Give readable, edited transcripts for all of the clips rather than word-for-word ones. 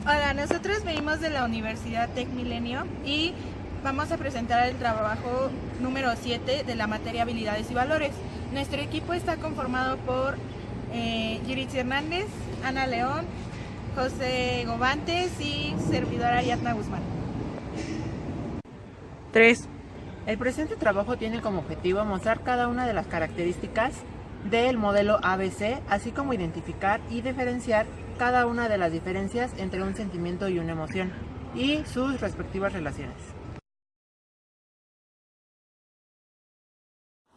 Hola, nosotros venimos de la Universidad Tec Milenio y vamos a presentar el trabajo número 7 de la materia Habilidades y Valores. Nuestro equipo está conformado por Yuritsi Hernández, Ana León, José Gobantes y servidora Yatna Guzmán. 3. El presente trabajo tiene como objetivo mostrar cada una de las características del modelo ABC, así como identificar y diferenciar cada una de las diferencias entre un sentimiento y una emoción, y sus respectivas relaciones.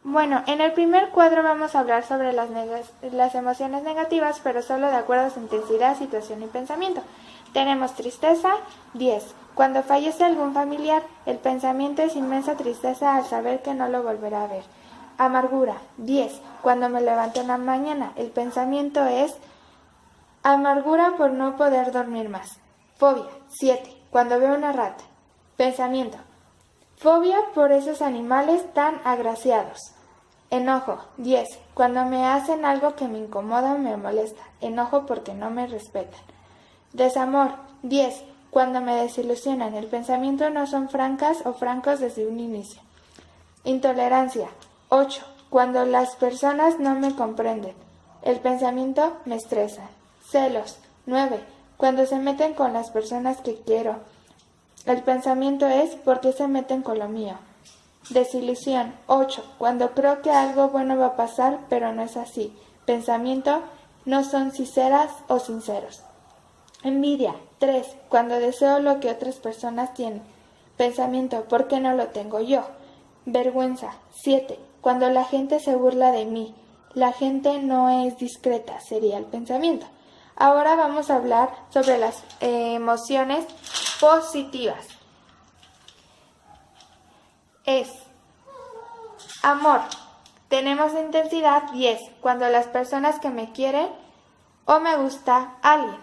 Bueno, en el primer cuadro vamos a hablar sobre las emociones negativas, pero solo de acuerdo a su intensidad, situación y pensamiento. Tenemos tristeza, 10. Cuando fallece algún familiar, el pensamiento es inmensa tristeza al saber que no lo volverá a ver. Amargura, 10. Cuando me levanto en la mañana, el pensamiento es amargura por no poder dormir más. Fobia, 7. Cuando veo una rata. Pensamiento, fobia por esos animales tan agraciados. Enojo, 10. Cuando me hacen algo que me incomoda o me molesta. Enojo porque no me respetan. Desamor, 10. Cuando me desilusionan. El pensamiento no son francas o francos desde un inicio. Intolerancia, 8. Cuando las personas no me comprenden. El pensamiento me estresa. Celos, 9. Cuando se meten con las personas que quiero. El pensamiento es ¿por qué se meten con lo mío? Desilusión, 8. Cuando creo que algo bueno va a pasar, pero no es así. Pensamiento, no son sinceras o sinceros. Envidia, 3. Cuando deseo lo que otras personas tienen. Pensamiento, ¿por qué no lo tengo yo? Vergüenza, 7. Cuando la gente se burla de mí. La gente no es discreta, sería el pensamiento. Ahora vamos a hablar sobre las emociones positivas. Es amor. Tenemos intensidad 10. Cuando las personas que me quieren o me gusta alguien.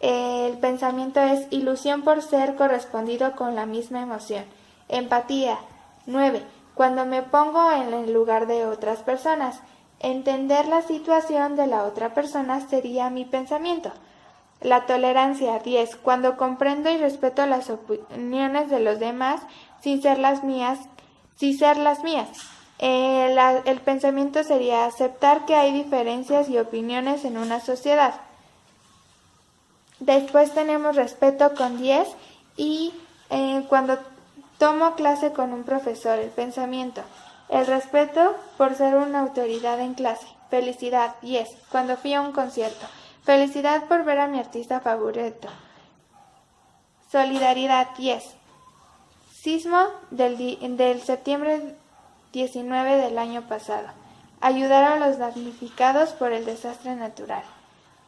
El pensamiento es ilusión por ser correspondido con la misma emoción. Empatía 9. Cuando me pongo en el lugar de otras personas. Entender la situación de la otra persona sería mi pensamiento. La tolerancia 10. Cuando comprendo y respeto las opiniones de los demás sin ser las mías. El pensamiento sería aceptar que hay diferencias y opiniones en una sociedad. Después tenemos respeto con 10 y cuando tomo clase con un profesor, el pensamiento. El respeto por ser una autoridad en clase. Felicidad 10. Cuando fui a un concierto. Felicidad por ver a mi artista favorito. Solidaridad 10. Sismo del septiembre 19 del año pasado. Ayudar a los damnificados por el desastre natural.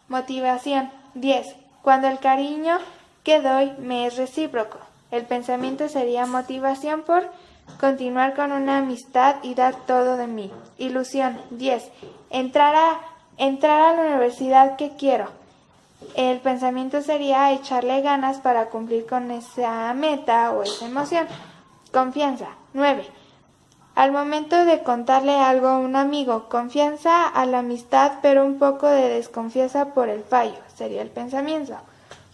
Motivación 10. Cuando el cariño que doy me es recíproco. El pensamiento sería motivación por continuar con una amistad y dar todo de mí. Ilusión 10. Entrar a la universidad que quiero. El pensamiento sería echarle ganas para cumplir con esa meta o esa emoción. Confianza 9. Al momento de contarle algo a un amigo, confianza a la amistad, pero un poco de desconfianza por el fallo, sería el pensamiento.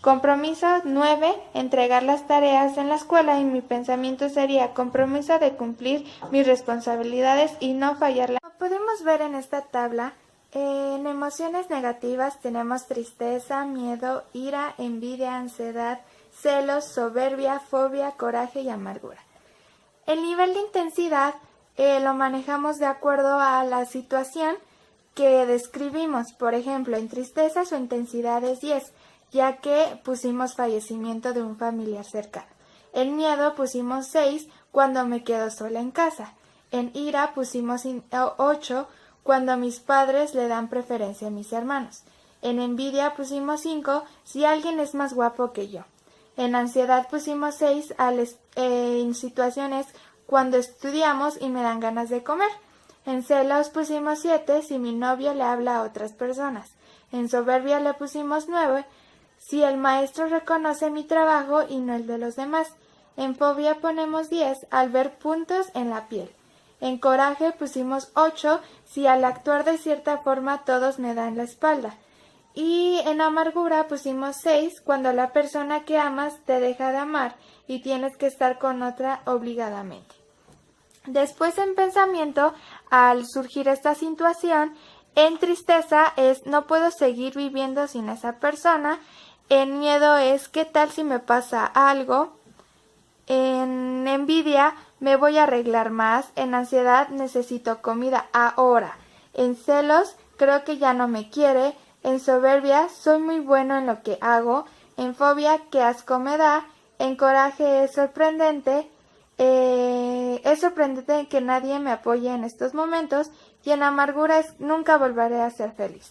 Compromiso 9. Entregar las tareas en la escuela y mi pensamiento sería compromiso de cumplir mis responsabilidades y no fallarla. Como podemos ver en esta tabla, en emociones negativas tenemos tristeza, miedo, ira, envidia, ansiedad, celos, soberbia, fobia, coraje y amargura. El nivel de intensidad lo manejamos de acuerdo a la situación que describimos. Por ejemplo, en tristeza su intensidad es 10, ya que pusimos fallecimiento de un familiar cercano. En miedo pusimos 6 cuando me quedo sola en casa. En ira pusimos 8 cuando mis padres le dan preferencia a mis hermanos. En envidia pusimos 5 si alguien es más guapo que yo. En ansiedad pusimos 6 en situaciones cuando estudiamos y me dan ganas de comer. En celos pusimos 7 si mi novio le habla a otras personas. En soberbia le pusimos 9 si el maestro reconoce mi trabajo y no el de los demás. En fobia ponemos 10 al ver puntos en la piel. En coraje pusimos 8 si al actuar de cierta forma todos me dan la espalda. Y en amargura pusimos 6, cuando la persona que amas te deja de amar y tienes que estar con otra obligadamente. Después en pensamiento, al surgir esta situación, en tristeza es no puedo seguir viviendo sin esa persona. En miedo es ¿qué tal si me pasa algo? En envidia me voy a arreglar más. En ansiedad necesito comida ahora. En celos creo que ya no me quiere. En soberbia soy muy bueno en lo que hago. En fobia qué asco me da. En coraje es sorprendente que nadie me apoye en estos momentos. Y en amargura es nunca volveré a ser feliz.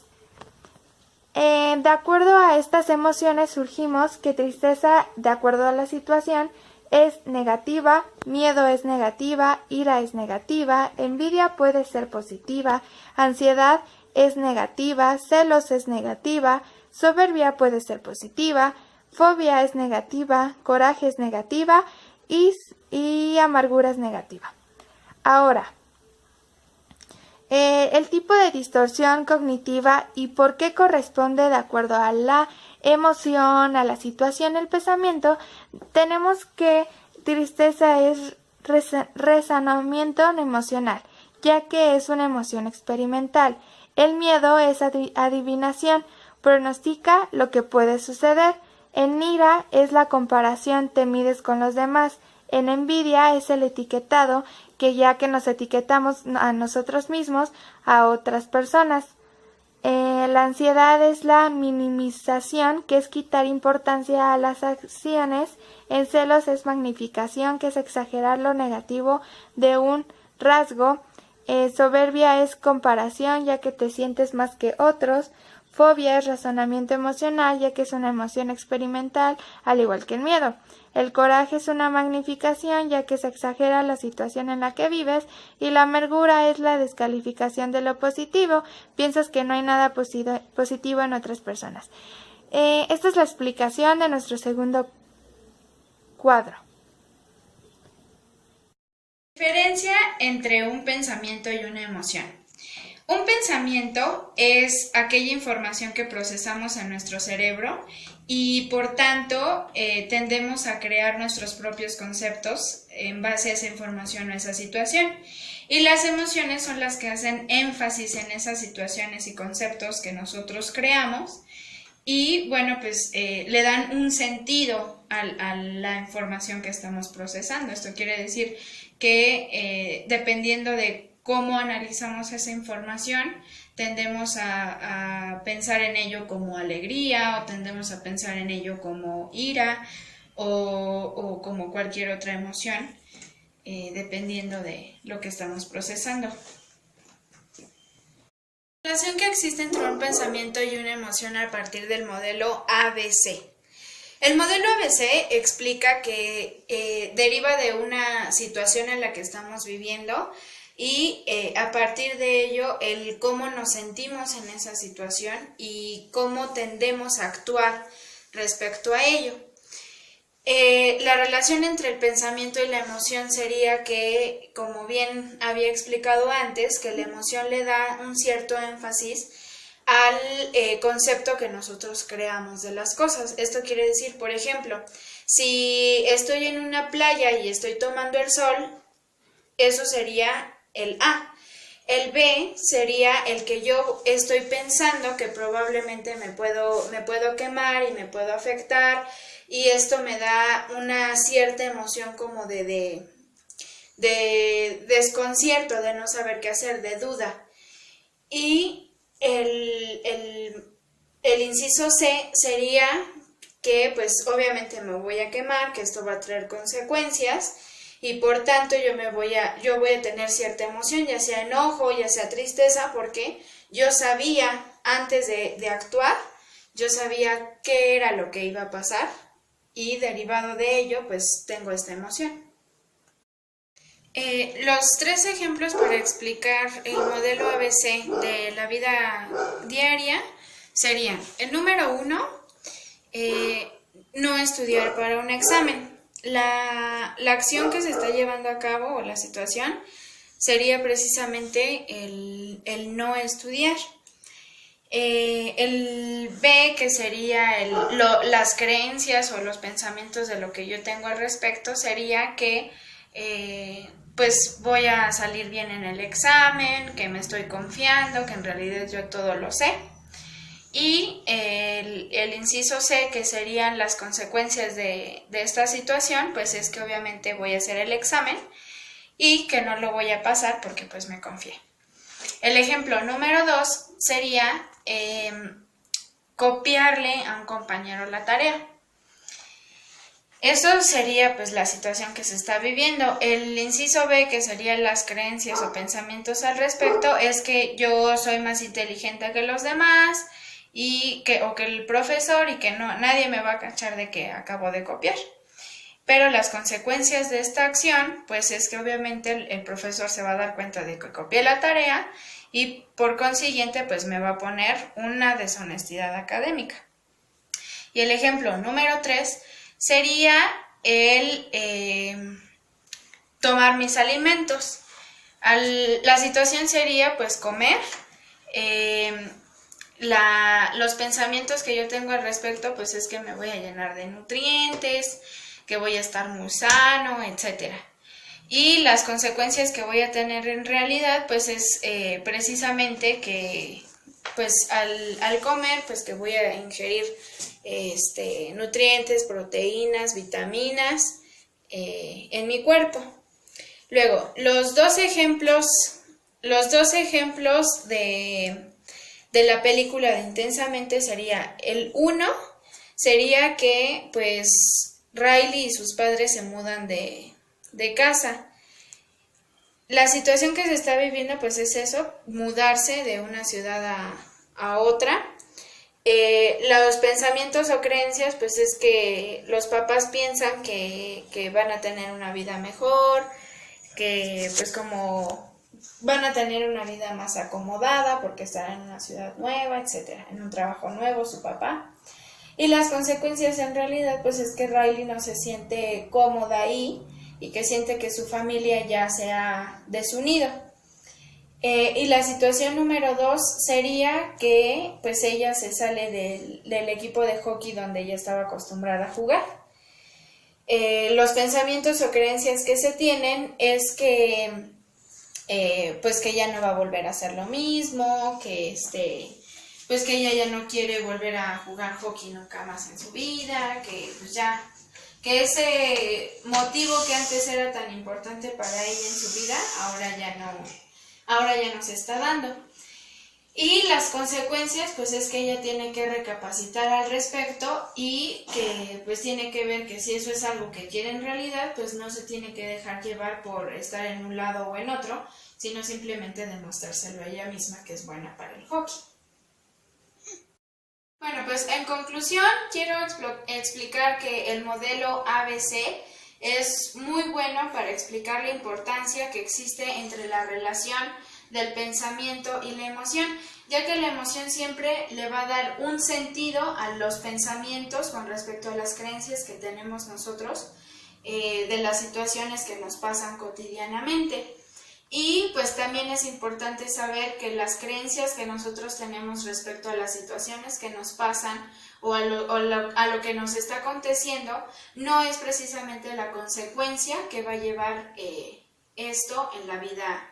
De acuerdo a estas emociones surgimos que tristeza, de acuerdo a la situación, es negativa, miedo es negativa, ira es negativa, envidia puede ser positiva, ansiedad es negativa, celos es negativa, soberbia puede ser positiva, fobia es negativa, coraje es negativa y amargura es negativa. Ahora, el tipo de distorsión cognitiva y por qué corresponde de acuerdo a la emoción, a la situación, el pensamiento, tenemos que tristeza es resonamiento emocional, ya que es una emoción experimental. El miedo es adivinación, pronostica lo que puede suceder. En ira es la comparación, te mides con los demás. En envidia es el etiquetado, que ya que nos etiquetamos a nosotros mismos, a otras personas. La ansiedad es la minimización, que es quitar importancia a las acciones. En celos es magnificación, que es exagerar lo negativo de un rasgo. Soberbia es comparación, ya que te sientes más que otros. Fobia es razonamiento emocional, ya que es una emoción experimental, al igual que el miedo. El coraje es una magnificación, ya que se exagera la situación en la que vives, y la amargura es la descalificación de lo positivo. Piensas que no hay nada positivo en otras personas. Esta es la explicación de nuestro segundo cuadro. Diferencia entre un pensamiento y una emoción. Un pensamiento es aquella información que procesamos en nuestro cerebro y por tanto tendemos a crear nuestros propios conceptos en base a esa información o esa situación. Y las emociones son las que hacen énfasis en esas situaciones y conceptos que nosotros creamos y bueno, pues le dan un sentido a la información que estamos procesando. Esto quiere decir que dependiendo de cómo analizamos esa información, tendemos a pensar en ello como alegría o tendemos a pensar en ello como ira o como cualquier otra emoción, dependiendo de lo que estamos procesando. La relación que existe entre un pensamiento y una emoción a partir del modelo ABC. El modelo ABC explica que deriva de una situación en la que estamos viviendo y a partir de ello el cómo nos sentimos en esa situación y cómo tendemos a actuar respecto a ello. La relación entre el pensamiento y la emoción sería que, como bien había explicado antes, que la emoción le da un cierto énfasis al concepto que nosotros creamos de las cosas. Esto quiere decir, por ejemplo, si estoy en una playa y estoy tomando el sol, eso sería el A. El B sería el que yo estoy pensando que probablemente me puedo quemar y me puedo afectar y esto me da una cierta emoción como de desconcierto, de no saber qué hacer, de duda. Y el inciso C sería que pues obviamente me voy a quemar, que esto va a traer consecuencias y por tanto yo voy a tener cierta emoción, ya sea enojo, ya sea tristeza, porque yo sabía antes de actuar, yo sabía qué era lo que iba a pasar y derivado de ello pues tengo esta emoción. Los 3 ejemplos para explicar el modelo ABC de la vida diaria serían: el número 1, no estudiar para un examen. La acción que se está llevando a cabo o la situación sería precisamente el no estudiar. El B, que sería las creencias o los pensamientos de lo que yo tengo al respecto, sería que pues voy a salir bien en el examen, que me estoy confiando, que en realidad yo todo lo sé. Y el inciso C, que serían las consecuencias de esta situación, pues es que obviamente voy a hacer el examen y que no lo voy a pasar porque pues me confié. El ejemplo número 2 sería copiarle a un compañero la tarea. Eso sería pues la situación que se está viviendo. El inciso B, que serían las creencias o pensamientos al respecto, es que yo soy más inteligente que los demás o que el profesor y que nadie me va a cachar de que acabo de copiar. Pero las consecuencias de esta acción pues es que obviamente el profesor se va a dar cuenta de que copié la tarea y por consiguiente pues me va a poner una deshonestidad académica. Y el ejemplo número 3 sería el tomar mis alimentos. La situación sería pues comer. Los pensamientos que yo tengo al respecto pues es que me voy a llenar de nutrientes, que voy a estar muy sano, etc. Y las consecuencias que voy a tener en realidad pues es precisamente que pues al comer pues que voy a ingerir nutrientes, proteínas, vitaminas en mi cuerpo. Luego, los dos ejemplos de la película de Intensamente sería el 1, sería que pues Riley y sus padres se mudan de casa. La situación que se está viviendo pues es eso, mudarse de una ciudad a otra. Los pensamientos o creencias pues es que los papás piensan que van a tener una vida mejor, que pues como van a tener una vida más acomodada porque estarán en una ciudad nueva, etcétera, en un trabajo nuevo su papá. Y las consecuencias en realidad pues es que Riley no se siente cómoda ahí y que siente que su familia ya se ha desunido. Y la situación número 2 sería que pues ella se sale del equipo de hockey donde ella estaba acostumbrada a jugar. Los pensamientos o creencias que se tienen es que pues que ella no va a volver a hacer lo mismo, que pues que ella ya no quiere volver a jugar hockey nunca más en su vida, que pues ya, que ese motivo que antes era tan importante para ella en su vida, ahora ya no se está dando. Y las consecuencias, pues es que ella tiene que recapacitar al respecto y que pues tiene que ver que si eso es algo que quiere en realidad, pues no se tiene que dejar llevar por estar en un lado o en otro, sino simplemente demostrárselo a ella misma que es buena para el hockey. Bueno, pues en conclusión quiero explicar que el modelo ABC es muy bueno para explicar la importancia que existe entre la relación del pensamiento y la emoción, ya que la emoción siempre le va a dar un sentido a los pensamientos con respecto a las creencias que tenemos nosotros de las situaciones que nos pasan cotidianamente. Y pues también es importante saber que las creencias que nosotros tenemos respecto a las situaciones que nos pasan o a lo que nos está aconteciendo no es precisamente la consecuencia que va a llevar esto en la vida,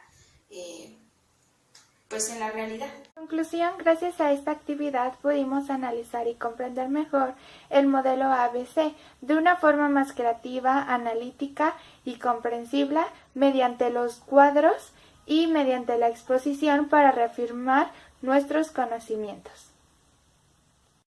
pues en la realidad. En conclusión, gracias a esta actividad pudimos analizar y comprender mejor el modelo ABC de una forma más creativa, analítica y comprensible mediante los cuadros y mediante la exposición para reafirmar nuestros conocimientos.